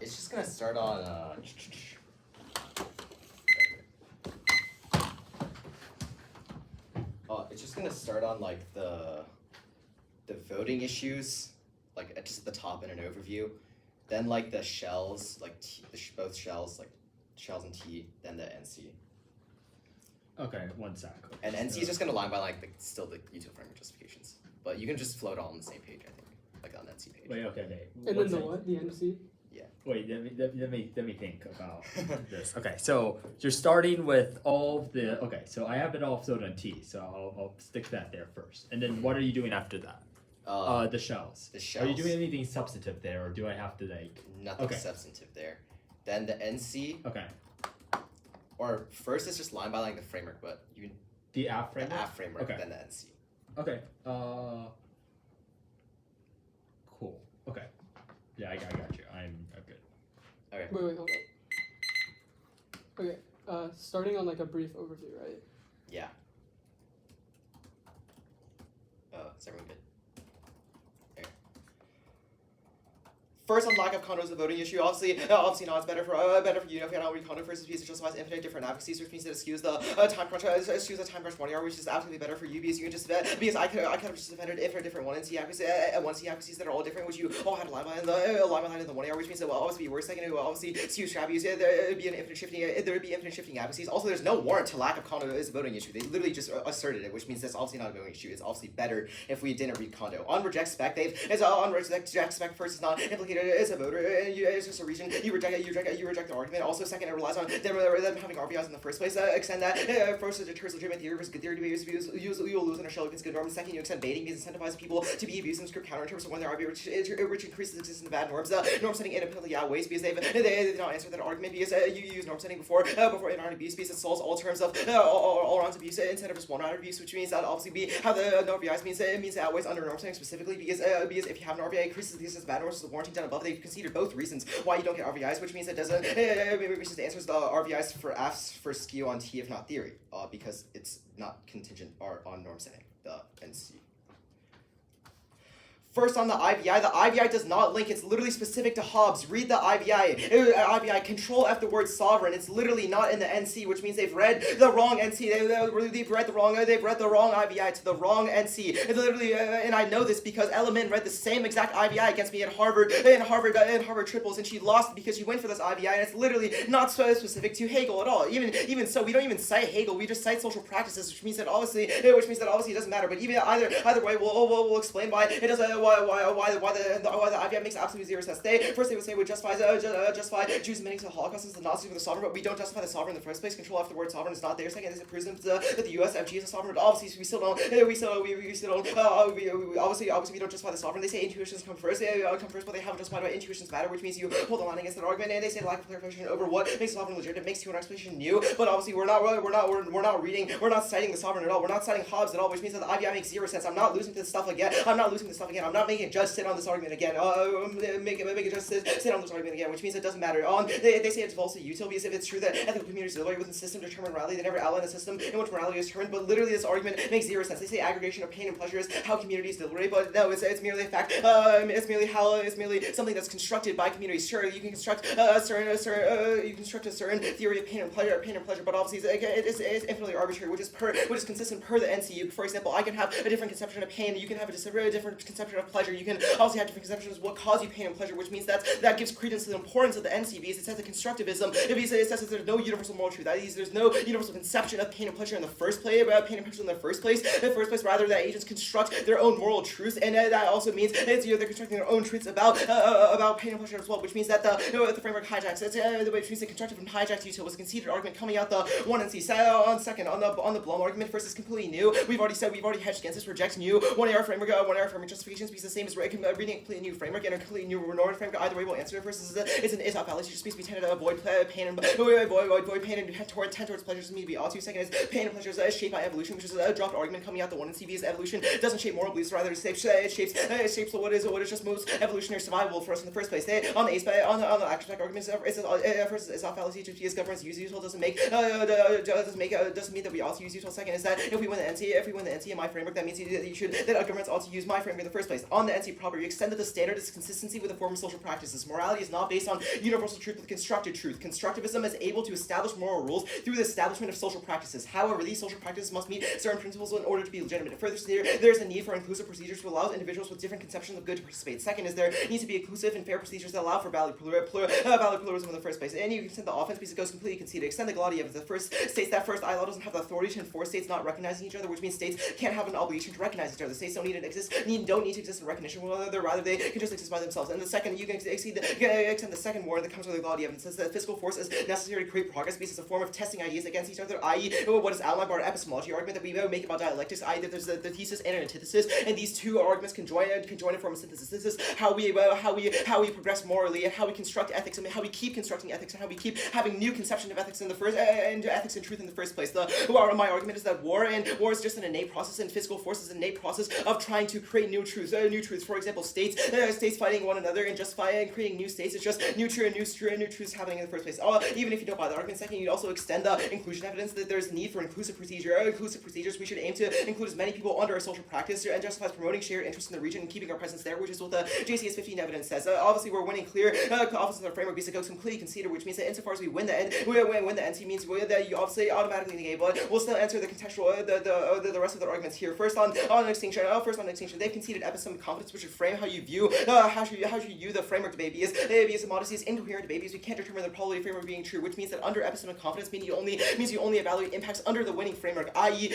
It's just gonna start on it's just gonna start on like the voting issues, like just at the top in an overview, then like the shells, like both shells, like shells and T, then the NC. Okay, one sec. Okay, And NC is just gonna line by like still the util framework justifications, but you can just float all on the same page, I think, like on NC page. Wait, okay, wait. And one then the sec. what? The MC? Wait, let me think about this. Okay, so you're starting with all of the. Okay, so I have it all filled on T, so I'll stick that there first. And then what are you doing after that? The shells. The shells. Are you doing anything substantive there, or do I have to like? Nothing Okay. substantive there. Then the NC, Okay, or first it's just line by line the framework, but you can the app framework. the app framework, Okay. then the NC. Okay. Cool. Okay. Yeah, I got you. I'm good. Okay. Wait, hold on. Okay, starting on like a brief overview, right? Yeah. Is everyone good? Okay. First, on lack of condo is the voting issue. Obviously, now it's better for you if you know condo versus piece. It justifies infinite different advocacies, which means that it skews the time crunch. Skews the time crunch 1 hour, which is absolutely better for you because you can just because I could have just defended if for different 1C advocacies that are all different, which you all had to line by in the 1 hour, which means it will always be worse. Second, it will obviously skew strategies. There would be infinite shifting advocacies. Also, there's no warrant to lack of condo is a voting issue. They literally just asserted it, which means that's obviously not a voting issue. It's obviously better if we didn't read condo. On reject spec, on reject spec first is not implicated as a voter. It's just a reason you reject the argument. Also, second, it relies on them having RBIs in the first place. Extend that first, it deters legitimate theory versus good theory debates. You will lose in a shell against good norms. Second, you extend baiting because it incentivizes people to be abused in script counter in terms of when their RBI which increases existence of bad norms. Norm setting independently outweighs because they did not answer that argument because you use norm setting before in-round abuse because it solves all terms of all rounds of abuse instead of just one round of abuse, which means that obviously we have the no RBIs means it outweighs under norm setting specifically because if you have an RBI increases the existence of bad norms, the warranting done above, they've conceded both reasons why you don't get RVIs, which means it doesn't. Which is answers the RVIs for F's for skew on T if not theory, because it's not contingent or on norm setting. The NC. First on the IVI does not link. It's literally specific to Hobbes. Read the IVI. Control F the word sovereign. It's literally not in the NC, which means they've read the wrong NC. They've read the wrong IVI to the wrong NC. It's literally, and I know this because Ella Min read the same exact IVI against me at Harvard triples, and she lost because she went for this IVI, and it's literally not so specific to Hegel at all. Even so, we don't even cite Hegel. We just cite social practices, which means that obviously it doesn't matter. But even either way, we'll explain why it doesn't. Why the IVI makes absolutely zero sense. First they would say we justify Jews admitting to the Holocaust as the Nazis were the sovereign, but we don't justify the sovereign in the first place. Control after the word sovereign is not there. Second, it proves that the U.S. FG is a sovereign, but obviously we still don't. Obviously we don't justify the sovereign. They say intuitions come first. But they haven't justified why intuitions matter, which means you hold the line against that argument. And they say lack of clarification over what makes sovereign legitimate makes you an explanation new. But obviously we're not citing the sovereign at all. We're not citing Hobbes at all, which means that the IVI makes zero sense. I'm not losing this stuff again. I'm not making a judge sit on this argument again. Make a judge sit on this argument again, which means it doesn't matter. They say it's falsely util because if it's true that ethical communities deliberate within the system to determine morality, they never outline a system in which morality is determined. But literally, this argument makes zero sense. They say aggregation of pain and pleasure is how communities deliberate, but no, it's merely a fact. It's merely something that's constructed by communities. Sure, you can construct a certain theory of pain and pleasure, but obviously it's infinitely arbitrary, which is consistent per the NCU. For example, I can have a different conception of pain. You can have a different conception of pleasure. You can also have different conceptions of what causes you pain and pleasure, which means that gives credence to the importance of the NCBs. It says that constructivism, it says that there's no universal moral truth. That is, there's no universal conception of pain and pleasure in the first place. Rather, that agents construct their own moral truths, and that also means they're constructing their own truths about pain and pleasure as well, which means that the framework hijacks. Which means the constructive and hijacked util was a conceded argument coming out the 1NC. On second, on the Blum argument, first is completely new. We've already hedged against this, rejects new 1AR framework justifications because the same as reading a completely new framework and a completely new normative framework. Either way, we'll answer it. First it's an is-off fallacy, just means we tend to avoid pain and tend towards pleasure. Doesn't mean to be ought to. Second is pain and pleasure is shaped by evolution, which is a dropped argument coming out the 1NC because evolution doesn't shape moral beliefs, rather it shapes what is just most evolutionary survivable for us in the first place. On the action spec arguments, first is off fallacy, just because governments use util doesn't mean that we ought to use util. Second is that if we win the NC in my framework, that means that governments ought to use my framework in the first place. place. On the NC proper, you extend that the standard is consistency with the form of social practices. Morality is not based on universal truth but constructed truth. Constructivism is able to establish moral rules through the establishment of social practices. However, these social practices must meet certain principles in order to be legitimate. Further, there's a need for inclusive procedures to allow individuals with different conceptions of good to participate. Second is there needs to be inclusive and fair procedures that allow for valid pluralism in the first place. And you extend the offense because it goes completely conceded. Extend the equality of the first states that first law doesn't have the authority to enforce states not recognizing each other, which means states can't have an obligation to recognize each other. States don't need to exist in recognition of one another, rather they can just exist by themselves. And the second, you can extend the second war that comes with the equality of it. Says that physical force is necessary to create progress because it's a form of testing ideas against each other, i.e. what is outlined by our epistemology argument that we make about dialectics, i.e. that there's the thesis and an antithesis, and these two arguments can join in form of synthesis. This is how we progress morally, and how we construct ethics, and how we keep constructing ethics, and how we keep having new conception of ethics in the first and ethics and truth in the first place. My argument is that war is just an innate process, and physical force is an innate process of trying to create new truths. For example, states fighting one another and justifying creating new states. It's just new truths happening in the first place. Even if you don't buy the argument, second, you also extend the inclusion evidence that there's a need for inclusive procedures. We should aim to include as many people under a social practice and justifies promoting shared interest in the region and keeping our presence there, which is what the JCS 15 evidence says. Obviously, we're winning clear offices in our framework because it goes completely conceded, which means that insofar as we win the NC means that you obviously automatically negate, but we'll still answer the contextual the rest of the arguments here. First on extinction. They've conceded epistemic competence, which should frame how you view the framework debate because modesty is incoherent debate because we can't determine the probability of framework being true, which means that under epistemic confidence means you only evaluate impacts under the winning framework, i.e.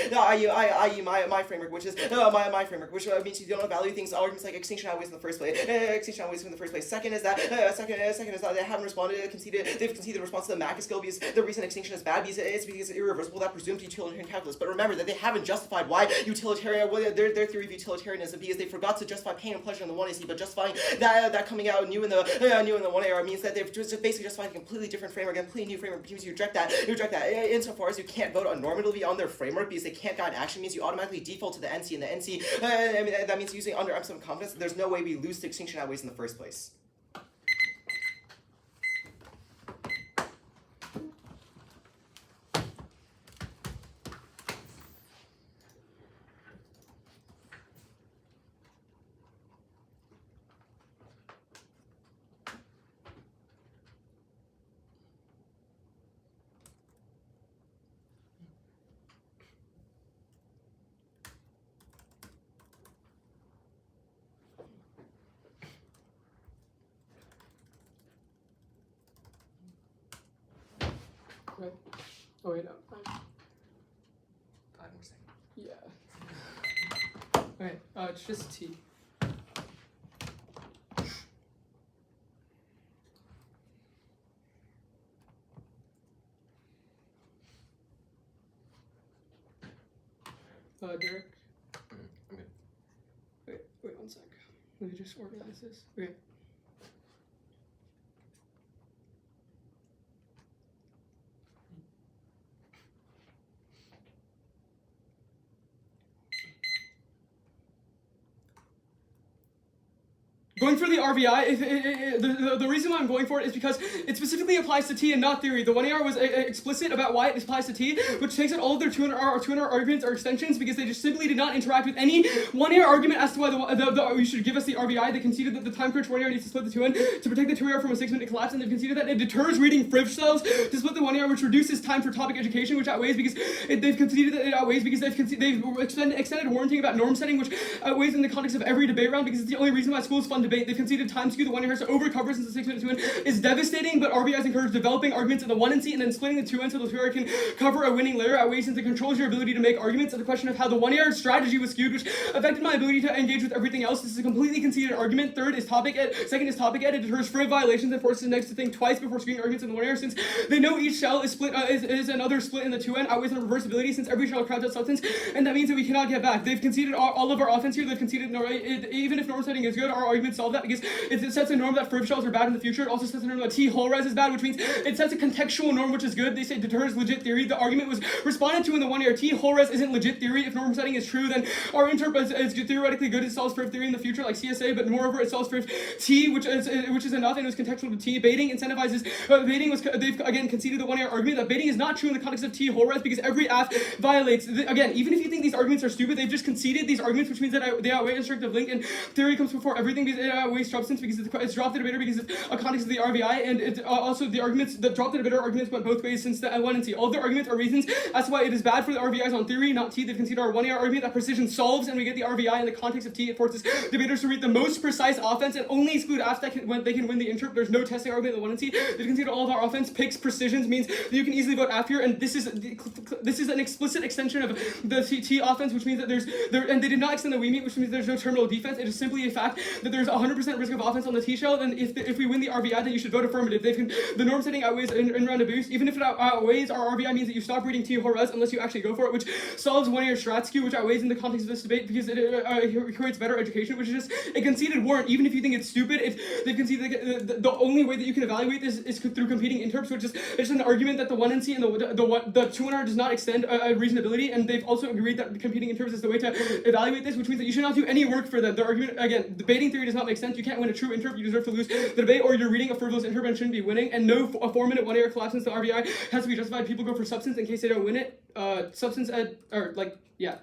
my framework, which is my framework, which means you don't evaluate things arguments like extinction outweighs in the first place. Second is that they haven't responded. They've conceded the response to the Mac skill because the reason extinction is bad because it's irreversible. That presumes utilitarian calculus. But remember that they haven't justified why their theory of utilitarianism because they forgot to justify pain and pleasure in the 1AC, but justifying that coming out new in the 1AR means that they've just basically justified a completely different framework, a completely new framework because you reject that. Insofar as you can't vote normatively on their framework because they can't guide action means you automatically default to the NC, and the NC that means using under epistemic confidence. There's no way we lose to extinction outweighs in the first place. Right. Oh wait, no. 5 more seconds. Yeah. Okay. It's just T. Derek. I'm good. Wait 1 sec. Let me just organize this. Okay. Going for the RVI, the reason why I'm going for it is because it specifically applies to T and not theory. The 1AR was explicit about why it applies to T, which takes out all of their 200 arguments or extensions because they just simply did not interact with any 1AR argument as to why you should give us the RVI. They conceded that the time crunch 1AR needs to split the 2N to protect the 2AR from a 6-minute collapse, and they've conceded that it deters reading friv cells to split the 1AR, which reduces time for topic education, which outweighs because they've conceded that it outweighs because they've extended warranting about norm setting, which outweighs in the context of every debate round because it's the only reason why schools fund debate. They've conceded time skew, the 1AR to overcover since the 6-minute 2N is devastating, but RVIs encourage developing arguments in the 1 and C and then splitting the 2N so the 2AR can cover a winning layer outweighs since it controls your ability to make arguments. And the question of how the 1AR strategy was skewed, which affected my ability to engage with everything else. This is a completely conceded argument. Third is topic ed. Second is topic ed. It deters friv violations and forces the next to think twice before screening arguments in the 1AR since they know each shell is split is another split in the 2N outweighs on reversibility since every shell crowds out substance, and that means that we cannot get back. They've conceded all of our offense here. They've conceded even if norm setting is good, our argument solves of that because it sets a norm that Friv shells are bad in the future. It also sets a norm that T whole res is bad, which means it sets a contextual norm which is good. They say deters legit theory. The argument was responded to in the 1 year. T whole res isn't legit theory. If norm setting is true, then our interp is theoretically good. It solves Friv theory in the future like CSA, but moreover it solves Friv T, which is enough and it was contextual to T. Baiting incentivizes baiting was they've again conceded the 1 year argument that baiting is not true in the context of T whole res because every aft violates again, even if you think these arguments are stupid, they've just conceded these arguments, which means that they outweigh instructive link and theory comes before everything because it outweighs substance because it's dropped the debater because it's a context of the RVI, and it's also the arguments the drop the debater arguments went both ways since the L1 and C. All of the arguments are reasons as to why it is bad for the RVIs on theory, not T. They've conceded our 1 year argument that precision solves and we get the RVI in the context of T. It forces debaters to read the most precise offense and only exclude afts that when they can win the interp. There's no testing argument in the 1 and C. They've conceded all of our offense picks precisions means that you can easily vote after, and this is an explicit extension of the T offense, which means that and they did not extend the we meet, which means there's no terminal defense. It is simply a fact that there's 100% risk of offense on the T shell, and if we win the RVI, then you should vote affirmative. The norm setting outweighs in round of boost. Even if it outweighs our RVI means that you stop reading T whole res unless you actually go for it, which solves 1 year strat skew, which outweighs in the context of this debate because it creates better education, which is just a conceded warrant. Even if you think it's stupid, they've conceded the only way that you can evaluate this is through competing interps, which is it's an argument that the 1 and C and the 2 and R does not extend reasonability, and they've also agreed that competing interps is the way to evaluate this, which means that you should not do any work for them. The argument, again, debating theory does not make sense. You can't win a true interp, you deserve to lose the debate, or you're reading a frivolous interp and shouldn't be winning, and no a 4-minute 1 year collapse since the RVI has to be justified. People go for substance in case they don't win it. Substance ed, or like, yeah.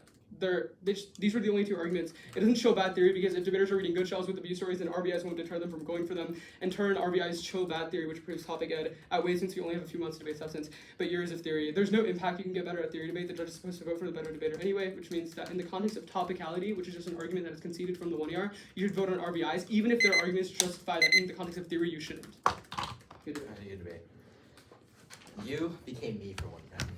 These were the only 2 arguments. It doesn't show bad theory because if debaters are reading good shells with the view stories, then RVIs won't deter them from going for them. In turn, RVIs show bad theory, which proves topic ed outweighs since we only have a few months to debate substance. But years of theory, there's no impact. You can get better at theory debate. The judge is supposed to vote for the better debater anyway, which means that in the context of topicality, which is just an argument that is conceded from the 1 ER, you should vote on RVIs, even if their arguments justify that in the context of theory you shouldn't. Good debate. Good debate. You became me for one round.